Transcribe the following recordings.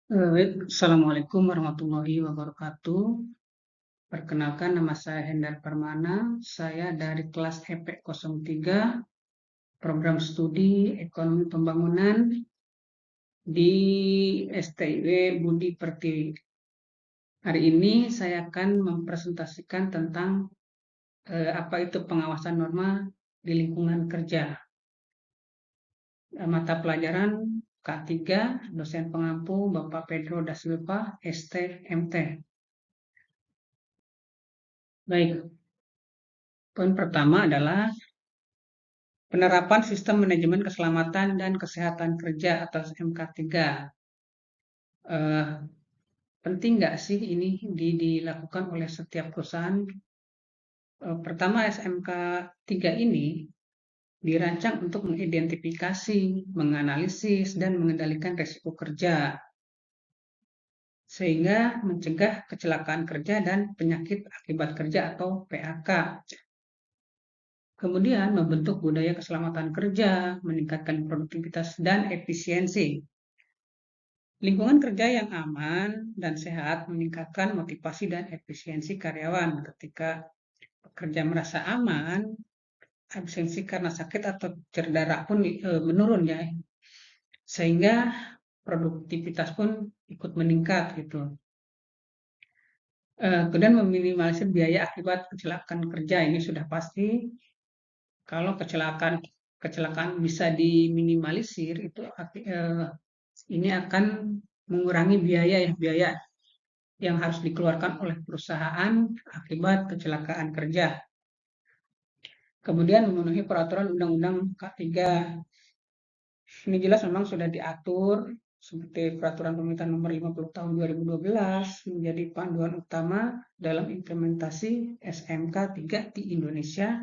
Assalamualaikum warahmatullahi wabarakatuh. Perkenalkan nama saya Hendar Permana. Saya dari kelas EP03, Program Studi Ekonomi Pembangunan di STIW Budi Pertiwi. Hari ini saya akan mempresentasikan tentang apa itu pengawasan norma di lingkungan kerja. Mata pelajaran K3, dosen pengampu Bapak Pedro da Silva, ST, MT. Baik, poin pertama adalah penerapan sistem manajemen keselamatan dan kesehatan kerja atau SMK3. Eh, Penting nggak sih ini dilakukan oleh setiap perusahaan? Pertama, SMK3 ini dirancang untuk mengidentifikasi, menganalisis, dan mengendalikan risiko kerja, sehingga mencegah kecelakaan kerja dan penyakit akibat kerja atau PAK. Kemudian membentuk budaya keselamatan kerja, meningkatkan produktivitas dan efisiensi. Lingkungan kerja yang aman dan sehat meningkatkan motivasi dan efisiensi karyawan. Ketika pekerja merasa aman, absensi karena sakit atau cedera pun menurun ya, sehingga produktivitas pun ikut meningkat gitu. Kemudian meminimalisir biaya akibat kecelakaan kerja ini sudah pasti. Kalau kecelakaan bisa diminimalisir itu ini akan mengurangi biaya yang harus dikeluarkan oleh perusahaan akibat kecelakaan kerja. Kemudian memenuhi peraturan Undang-Undang K3. Ini jelas memang sudah diatur seperti Peraturan Pemerintah Nomor 50 Tahun 2012 menjadi panduan utama dalam implementasi SMK 3 di Indonesia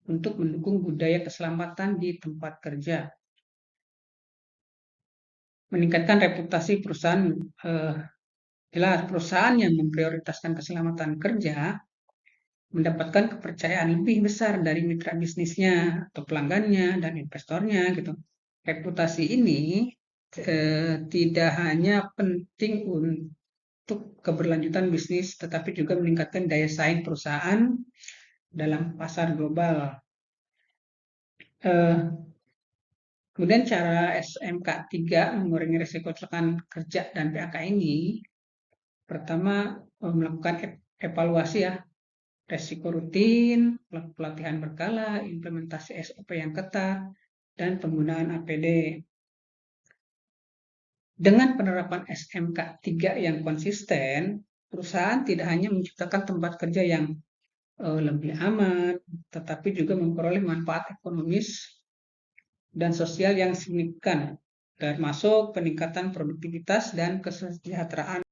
untuk mendukung budaya keselamatan di tempat kerja. Meningkatkan reputasi perusahaan, jelas perusahaan yang memprioritaskan keselamatan kerja mendapatkan kepercayaan lebih besar dari mitra bisnisnya atau pelanggannya dan investornya gitu. Reputasi ini tidak hanya penting untuk keberlanjutan bisnis, tetapi juga meningkatkan daya saing perusahaan dalam pasar global. Eh, Kemudian cara SMK 3 mengurangi risiko kecelakaan kerja dan PHK ini, pertama melakukan evaluasi ya, resiko rutin, pelatihan berkala, implementasi SOP yang ketat, dan penggunaan APD. Dengan penerapan SMK 3 yang konsisten, perusahaan tidak hanya menciptakan tempat kerja yang lebih aman, tetapi juga memperoleh manfaat ekonomis dan sosial yang signifikan, termasuk peningkatan produktivitas dan kesejahteraan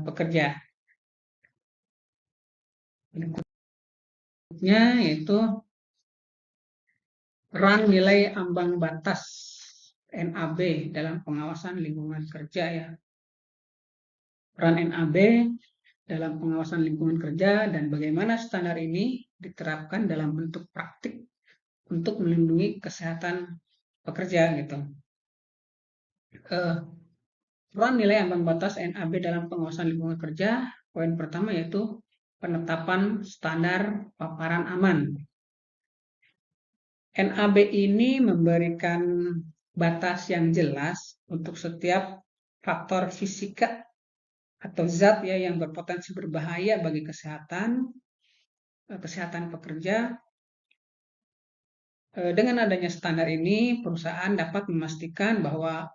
pekerja. Berikutnya yaitu peran nilai ambang batas NAB dalam pengawasan lingkungan kerja ya. Peran NAB dalam pengawasan lingkungan kerja dan bagaimana standar ini diterapkan dalam bentuk praktik untuk melindungi kesehatan pekerja gitu. Peran nilai ambang batas NAB dalam pengawasan lingkungan kerja, poin pertama yaitu penetapan standar paparan aman. NAB ini memberikan batas yang jelas untuk setiap faktor fisika atau zat ya yang berpotensi berbahaya bagi kesehatan pekerja. Dengan adanya standar ini, perusahaan dapat memastikan bahwa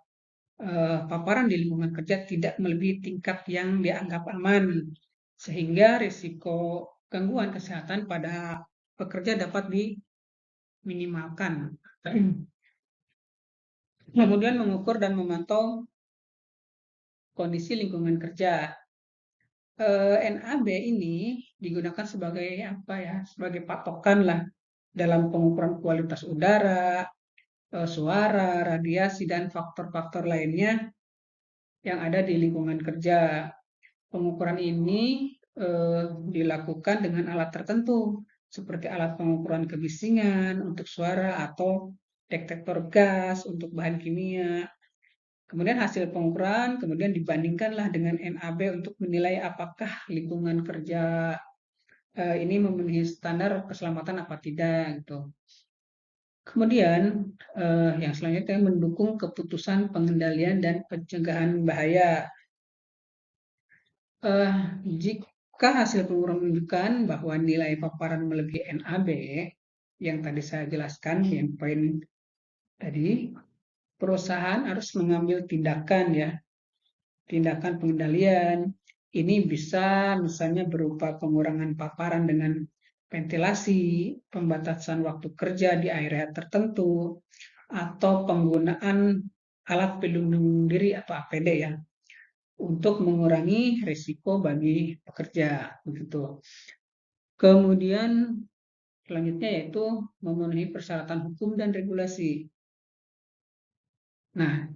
paparan di lingkungan kerja tidak melebihi tingkat yang dianggap aman, sehingga risiko gangguan kesehatan pada pekerja dapat diminimalkan. Kemudian mengukur dan memantau kondisi lingkungan kerja. NAB ini digunakan sebagai apa ya? Sebagai patokan lah dalam pengukuran kualitas udara, suara, radiasi dan faktor-faktor lainnya yang ada di lingkungan kerja. Pengukuran ini dilakukan dengan alat tertentu seperti alat pengukuran kebisingan untuk suara atau detektor gas untuk bahan kimia. Kemudian hasil pengukuran, kemudian dibandingkanlah dengan NAB untuk menilai apakah lingkungan kerja ini memenuhi standar keselamatan apa tidak gitu. Kemudian yang selanjutnya mendukung keputusan pengendalian dan pencegahan bahaya. Eh, Jika hasil pengukuran menunjukkan bahwa nilai paparan melebihi NAB yang tadi saya jelaskan, yang poin tadi, perusahaan harus mengambil tindakan ya, tindakan pengendalian. Ini bisa misalnya berupa pengurangan paparan dengan ventilasi, pembatasan waktu kerja di area tertentu, atau penggunaan alat pelindung diri atau APD ya, untuk mengurangi risiko bagi pekerja begitu. Kemudian selanjutnya yaitu memenuhi persyaratan hukum dan regulasi. Nah,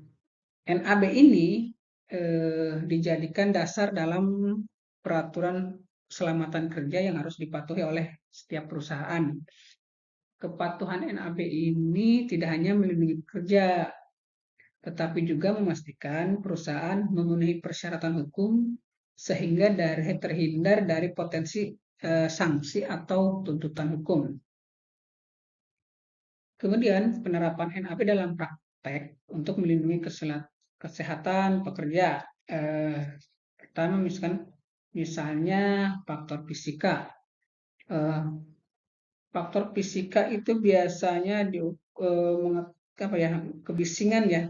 NAB ini dijadikan dasar dalam peraturan keselamatan kerja yang harus dipatuhi oleh setiap perusahaan. Kepatuhan NAB ini tidak hanya melindungi pekerja, tetapi juga memastikan perusahaan memenuhi persyaratan hukum sehingga terhindar dari potensi sanksi atau tuntutan hukum. Kemudian penerapan NAB dalam praktek untuk melindungi kesehatan pekerja. Pertama misalnya faktor fisika. Faktor fisika itu biasanya kebisingan ya,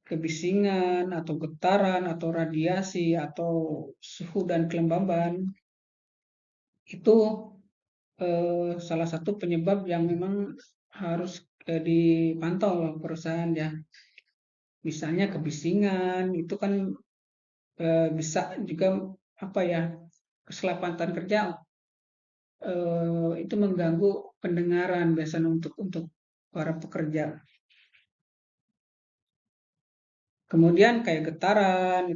kebisingan atau getaran atau radiasi atau suhu dan kelembaban itu salah satu penyebab yang memang harus dipantau oleh perusahaan ya. Misalnya kebisingan itu kan bisa juga keselamatan kerja itu mengganggu pendengaran biasanya untuk para pekerja. Kemudian kayak getaran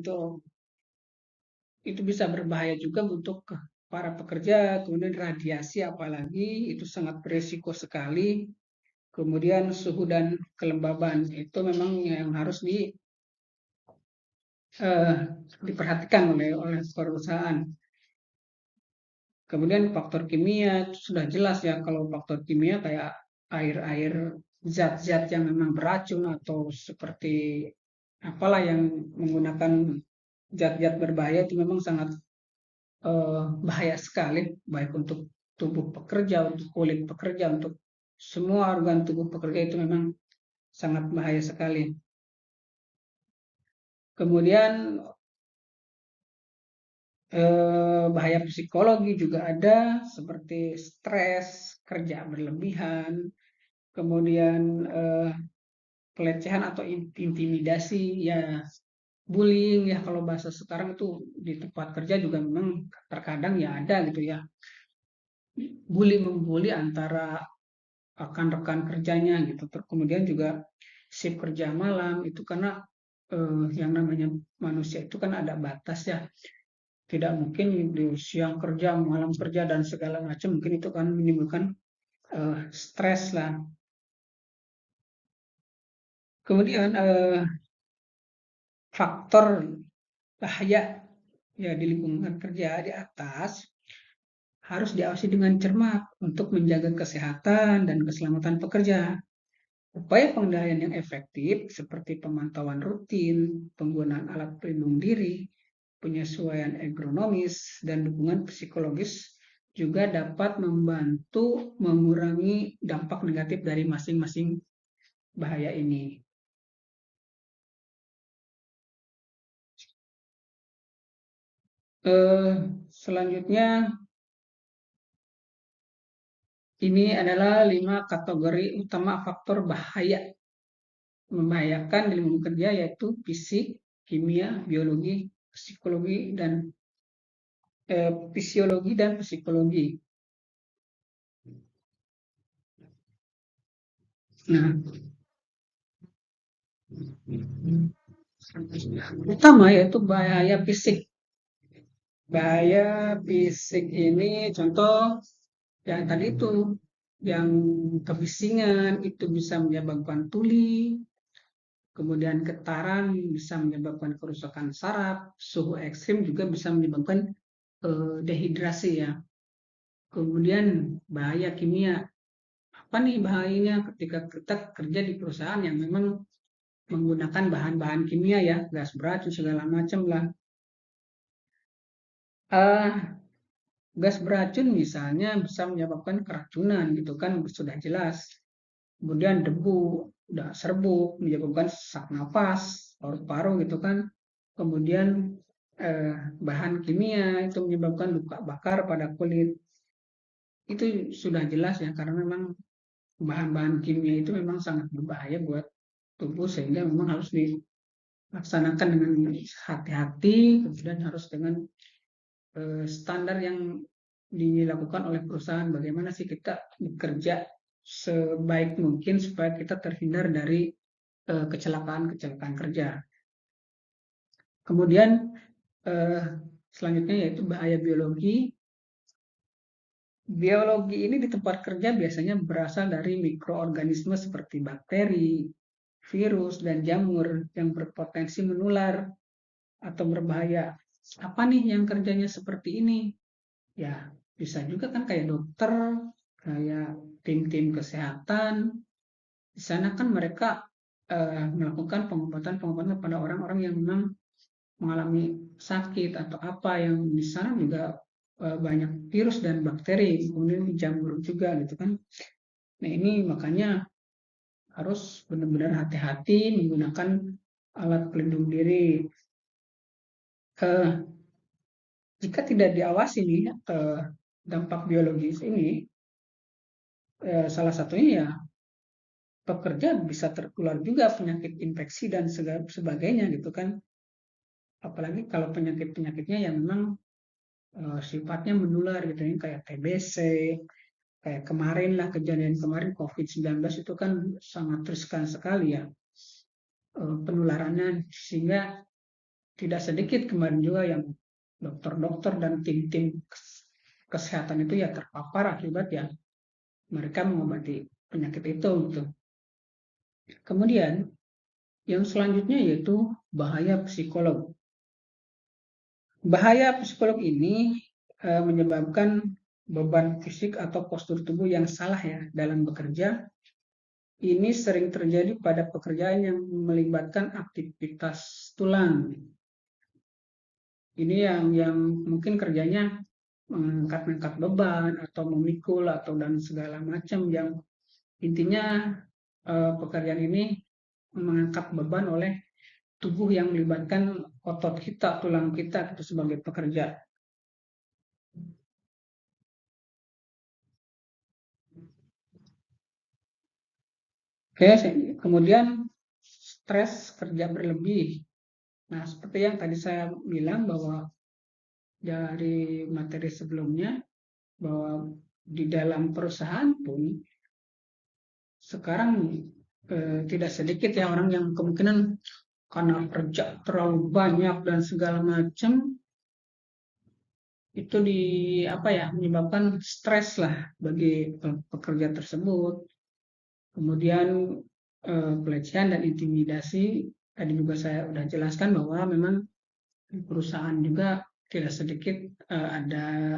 itu bisa berbahaya juga untuk para pekerja. Kemudian radiasi apalagi itu sangat berisiko sekali. Kemudian suhu dan kelembaban itu memang yang harus diperhatikan oleh perusahaan. Kemudian faktor kimia itu sudah jelas ya, kalau faktor kimia kayak air-air zat-zat yang memang beracun atau seperti apalah yang menggunakan zat-zat berbahaya itu memang sangat bahaya sekali, baik untuk tubuh pekerja, untuk kulit pekerja, untuk semua organ tubuh pekerja itu memang sangat bahaya sekali. Kemudian bahaya psikologi juga ada, seperti stres, kerja berlebihan, kemudian pelecehan atau intimidasi, ya bullying ya kalau bahasa sekarang itu di tempat kerja juga memang terkadang ya ada gitu ya, membuli antara rekan-rekan kerjanya gitu. Kemudian juga shift kerja malam itu karena yang namanya manusia itu kan ada batas ya. Tidak mungkin di siang kerja, malam kerja dan segala macam, mungkin itu kan menimbulkan stres lah. Kemudian faktor bahaya ya di lingkungan kerja di atas harus diawasi dengan cermat untuk menjaga kesehatan dan keselamatan pekerja. Upaya pengendalian yang efektif seperti pemantauan rutin, penggunaan alat pelindung diri, penyesuaian ergonomis, dan dukungan psikologis juga dapat membantu mengurangi dampak negatif dari masing-masing bahaya ini. Selanjutnya, ini adalah 5 kategori utama faktor bahaya membahayakan di lingkungan kerja, yaitu fisik, kimia, biologi, psikologi dan fisiologi dan psikologi. Nah, utama yaitu bahaya fisik. Bahaya fisik ini contoh yang tadi itu, yang kebisingan itu bisa menyebabkan tuli, kemudian getaran bisa menyebabkan kerusakan saraf, suhu ekstrim juga bisa menyebabkan dehidrasi ya. Kemudian bahaya kimia. Apa nih bahayanya ketika kita kerja di perusahaan yang memang menggunakan bahan-bahan kimia ya, gas beracun segala macam lah. Uh, Gas beracun misalnya bisa menyebabkan keracunan gitu kan sudah jelas. Kemudian debu, udah serbuk, menyebabkan sesak napas, paru-paru gitu kan. Kemudian bahan kimia itu menyebabkan luka bakar pada kulit. Itu sudah jelas ya karena memang bahan-bahan kimia itu memang sangat berbahaya buat tubuh sehingga memang harus dilaksanakan dengan hati-hati, kemudian harus dengan standar yang dilakukan oleh perusahaan. Bagaimana sih kita bekerja sebaik mungkin supaya kita terhindar dari kecelakaan-kecelakaan kerja. Kemudian eh, selanjutnya yaitu bahaya biologi. Biologi ini di tempat kerja biasanya berasal dari mikroorganisme seperti bakteri, virus, dan jamur yang berpotensi menular atau berbahaya. Apa nih yang kerjanya seperti ini? Ya, bisa juga kan kayak dokter, kayak tim-tim kesehatan. Di sana kan mereka melakukan pengobatan-pengobatan kepada orang-orang yang memang mengalami sakit atau apa yang di sana juga banyak virus dan bakteri, kemudian jamur juga gitu kan. Nah ini makanya harus benar-benar hati-hati menggunakan alat pelindung diri. Eh, Jika tidak diawasi nih dampak biologis ini, salah satunya ya pekerja bisa tertular juga penyakit infeksi dan sebagainya gitu kan. Apalagi kalau penyakit-penyakitnya yang memang sifatnya menular gitu ya, kayak TBC, kayak kemarin lah kejadian kemarin COVID-19 itu kan sangat riskan sekali ya penularannya sehingga tidak sedikit kemarin juga yang dokter-dokter dan tim-tim kesehatan itu ya terpapar akibat ya mereka mengobati penyakit itu gitu. Kemudian yang selanjutnya yaitu bahaya psikolog. Bahaya psikolog ini menyebabkan beban fisik atau postur tubuh yang salah ya dalam bekerja. Ini sering terjadi pada pekerjaan yang melibatkan aktivitas tulang. Ini yang mungkin kerjanya mengangkat-angkat beban atau memikul atau dan segala macam yang intinya pekerjaan ini mengangkat beban oleh tubuh yang melibatkan otot kita, tulang kita itu sebagai pekerja. Oke, kemudian stres kerja berlebih. Nah, seperti yang tadi saya bilang bahwa dari materi sebelumnya, bahwa di dalam perusahaan pun sekarang tidak sedikit ya orang yang kemungkinan karena kerja terlalu banyak dan segala macam itu apa ya menyebabkan stres lah bagi pekerja tersebut. Kemudian pelecehan dan intimidasi tadi juga saya sudah jelaskan bahwa memang di perusahaan juga tidak sedikit ada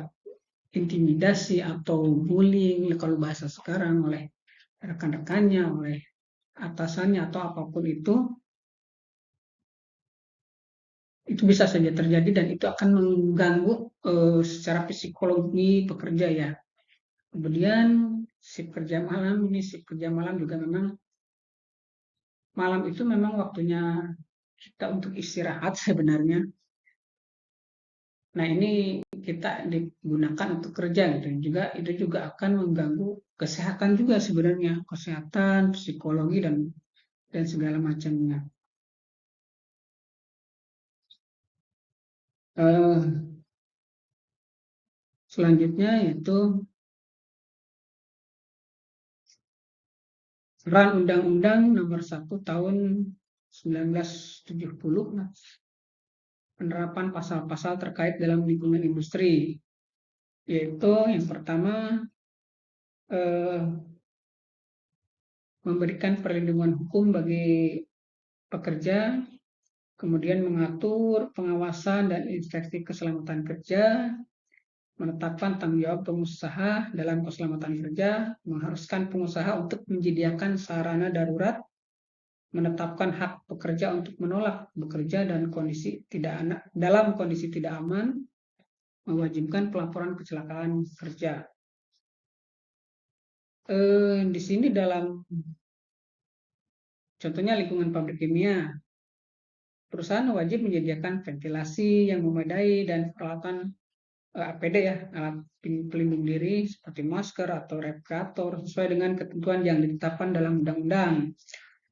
intimidasi atau bullying kalau bahasa sekarang oleh rekan-rekannya, oleh atasannya atau apapun itu bisa saja terjadi dan itu akan mengganggu secara psikologi pekerja ya. Kemudian shift kerja malam juga memang malam itu memang waktunya kita untuk istirahat sebenarnya. Nah ini kita digunakan untuk kerja gitu. Itu juga akan mengganggu kesehatan juga sebenarnya, kesehatan, psikologi dan segala macamnya. Eh, Selanjutnya yaitu Ran Undang-Undang Nomor 1 Tahun 1970 penerapan pasal-pasal terkait dalam lingkungan industri, yaitu yang pertama eh, memberikan perlindungan hukum bagi pekerja, kemudian mengatur pengawasan dan inspeksi keselamatan kerja, menetapkan tanggung jawab pengusaha dalam keselamatan kerja, mengharuskan pengusaha untuk menyediakan sarana darurat, menetapkan hak pekerja untuk menolak bekerja dan dalam kondisi tidak aman, mewajibkan pelaporan kecelakaan kerja. Di sini dalam contohnya lingkungan pabrik kimia, perusahaan wajib menyediakan ventilasi yang memadai dan peralatan APD ya, alat pelindung diri seperti masker atau respirator sesuai dengan ketentuan yang ditetapkan dalam undang-undang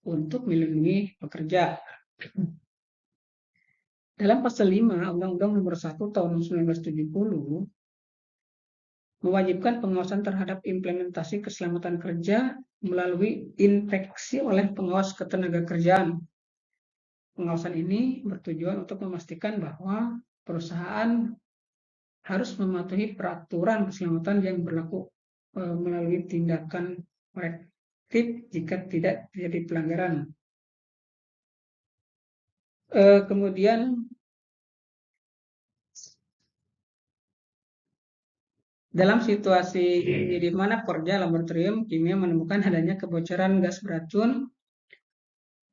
untuk melindungi pekerja. Dalam pasal 5 Undang-Undang Nomor 1 Tahun 1970 mewajibkan pengawasan terhadap implementasi keselamatan kerja melalui inspeksi oleh pengawas ketenagakerjaan. Pengawasan ini bertujuan untuk memastikan bahwa perusahaan harus mematuhi peraturan keselamatan yang berlaku melalui tindakan korektif jika tidak terjadi pelanggaran. Kemudian dalam situasi di mana pekerja laboratorium kimia menemukan adanya kebocoran gas beracun,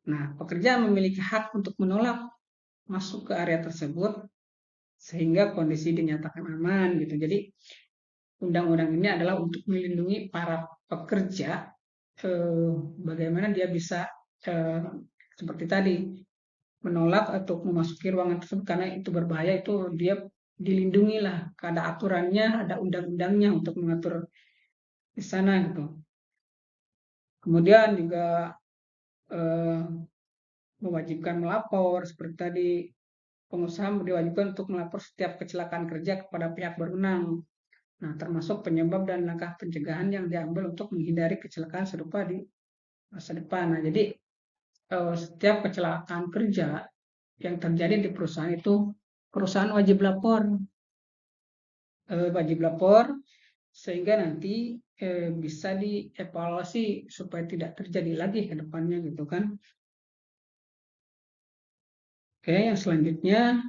nah pekerja memiliki hak untuk menolak masuk ke area tersebut sehingga kondisi dinyatakan aman gitu. Jadi undang-undang ini adalah untuk melindungi para pekerja bagaimana dia bisa seperti tadi menolak atau memasuki ruangan tersebut karena itu berbahaya, itu dia dilindungi lah, ada aturannya, ada undang-undangnya untuk mengatur di sana gitu. Kemudian juga mewajibkan melapor seperti tadi, pengusaha diwajibkan untuk melapor setiap kecelakaan kerja kepada pihak berwenang. Nah, termasuk penyebab dan langkah pencegahan yang diambil untuk menghindari kecelakaan serupa di masa depan. Nah, jadi setiap kecelakaan kerja yang terjadi di perusahaan itu perusahaan wajib lapor sehingga nanti bisa dievaluasi supaya tidak terjadi lagi ke depannya gitu kan. Oke, yang selanjutnya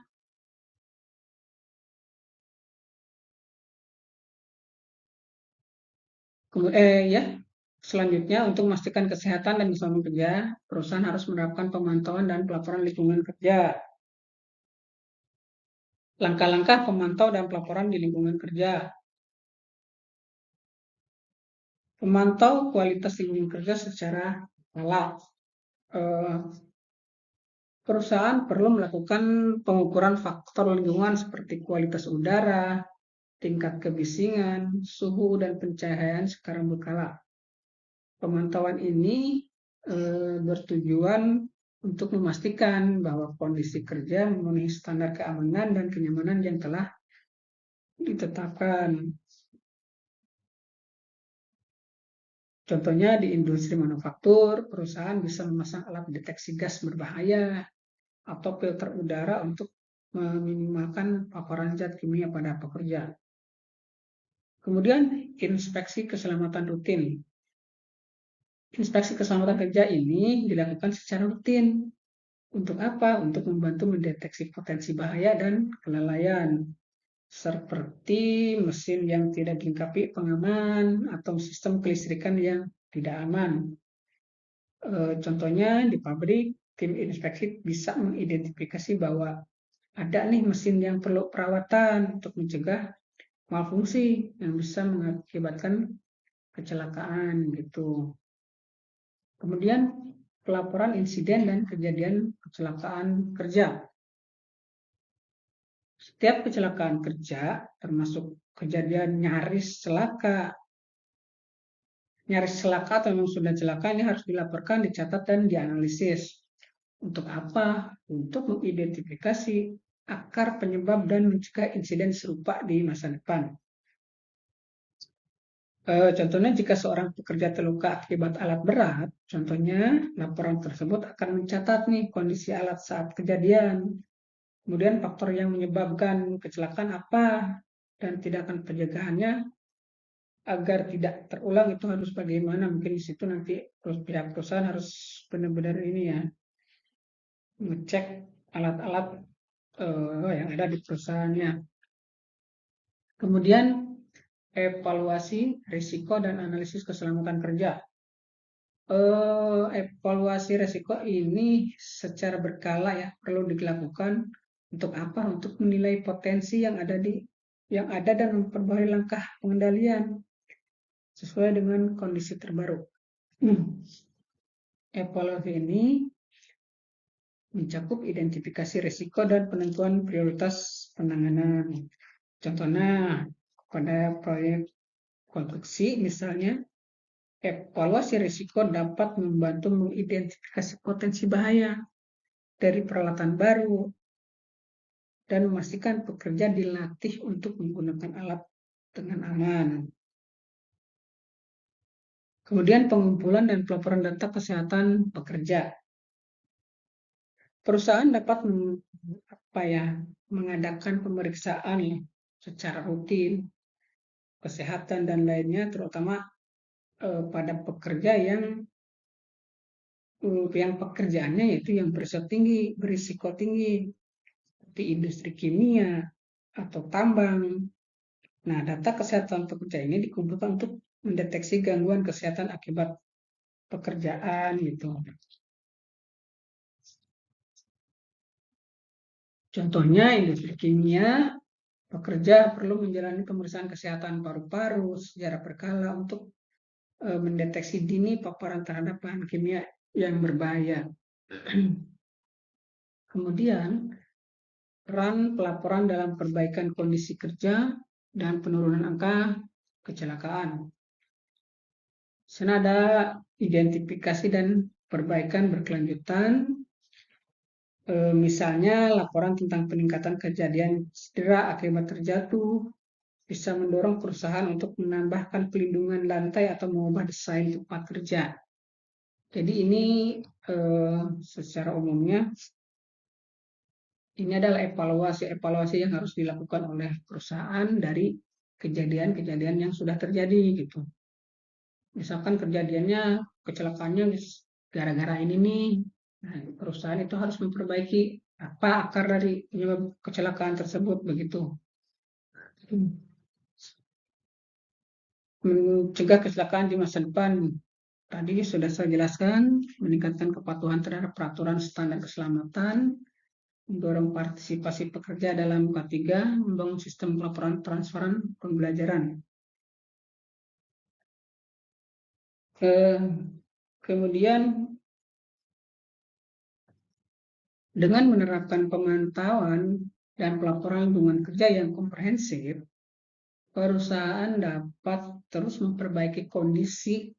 ya selanjutnya untuk memastikan kesehatan dan keselamatan kerja, perusahaan harus menerapkan pemantauan dan pelaporan lingkungan kerja. Langkah-langkah pemantau dan pelaporan di lingkungan kerja. Memantau kualitas lingkungan kerja secara berkala. Perusahaan perlu melakukan pengukuran faktor lingkungan seperti kualitas udara, tingkat kebisingan, suhu, dan pencahayaan secara berkala. Pemantauan ini bertujuan untuk memastikan bahwa kondisi kerja memenuhi standar keamanan dan kenyamanan yang telah ditetapkan. Contohnya di industri manufaktur, perusahaan bisa memasang alat deteksi gas berbahaya atau filter udara untuk meminimalkan paparan zat kimia pada pekerja. Kemudian inspeksi keselamatan rutin. Inspeksi keselamatan kerja ini dilakukan secara rutin. Untuk apa? Untuk membantu mendeteksi potensi bahaya dan kelalaian. Seperti mesin yang tidak dilengkapi pengaman atau sistem kelistrikan yang tidak aman. Contohnya di pabrik, tim inspeksi bisa mengidentifikasi bahwa ada nih mesin yang perlu perawatan untuk mencegah malfungsi yang bisa mengakibatkan kecelakaan gitu. Kemudian pelaporan insiden dan kejadian kecelakaan kerja. Setiap kecelakaan kerja, termasuk kejadian nyaris celaka atau memang sudah celaka, ini harus dilaporkan, dicatat, dan dianalisis. Untuk apa? Untuk mengidentifikasi akar penyebab dan mencegah insiden serupa di masa depan. Contohnya jika seorang pekerja terluka akibat alat berat, contohnya laporan tersebut akan mencatat nih kondisi alat saat kejadian, kemudian faktor yang menyebabkan kecelakaan apa, dan tindakan pencegahannya agar tidak terulang itu harus bagaimana. Mungkin di situ nanti pihak perusahaan harus benar-benar ini ya, ngecek alat-alat yang ada di perusahaannya. Kemudian evaluasi risiko dan analisis keselamatan kerja. Evaluasi risiko ini secara berkala ya perlu dilakukan untuk apa? Untuk menilai potensi yang ada dan memperbarui langkah pengendalian sesuai dengan kondisi terbaru. Evaluasi ini mencakup identifikasi risiko dan penentuan prioritas penanganan. Contohnya pada proyek konstruksi misalnya, evaluasi risiko dapat membantu mengidentifikasi potensi bahaya dari peralatan baru dan memastikan pekerja dilatih untuk menggunakan alat dengan aman. Kemudian pengumpulan dan pelaporan data kesehatan pekerja. Perusahaan dapat mengadakan pemeriksaan secara rutin kesehatan dan lainnya, terutama pada pekerja yang pekerjaannya yaitu yang berisiko tinggi seperti industri kimia atau tambang. Nah, data kesehatan pekerja ini dikumpulkan untuk mendeteksi gangguan kesehatan akibat pekerjaan gitu. Contohnya industri kimia, pekerja perlu menjalani pemeriksaan kesehatan paru-paru secara berkala untuk mendeteksi dini paparan terhadap bahan kimia yang berbahaya. Kemudian, peran pelaporan dalam perbaikan kondisi kerja dan penurunan angka kecelakaan. Sana ada identifikasi dan perbaikan berkelanjutan, misalnya laporan tentang peningkatan kejadian cedera akibat terjatuh, bisa mendorong perusahaan untuk menambahkan pelindungan lantai atau mengubah desain tempat kerja. Jadi ini secara umumnya ini adalah evaluasi yang harus dilakukan oleh perusahaan dari kejadian-kejadian yang sudah terjadi gitu. Misalkan kecelakaannya gara-gara ini nih, nah, perusahaan itu harus memperbaiki apa akar dari penyebab kecelakaan tersebut begitu. Mencegah kecelakaan di masa depan. Tadi sudah saya jelaskan, meningkatkan kepatuhan terhadap peraturan standar keselamatan, mendorong partisipasi pekerja dalam K3, membangun sistem pelaporan transparan pembelajaran. Kemudian dengan menerapkan pemantauan dan pelaporan lingkungan kerja yang komprehensif, perusahaan dapat terus memperbaiki kondisi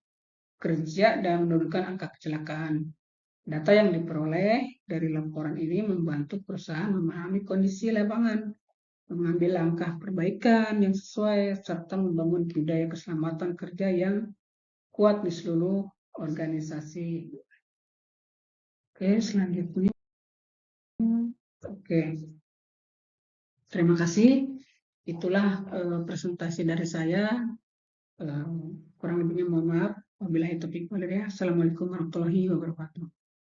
kerja dan menurunkan angka kecelakaan. Data yang diperoleh dari laporan ini membantu perusahaan memahami kondisi lapangan, mengambil langkah perbaikan yang sesuai, serta membangun budaya keselamatan kerja yang kuat di seluruh organisasi. Oke, selanjutnya. Oke, terima kasih. Itulah presentasi dari saya. Kurang lebihnya mohon maaf. Wabillahi taufiq wal hidayah. Assalamualaikum warahmatullahi wabarakatuh.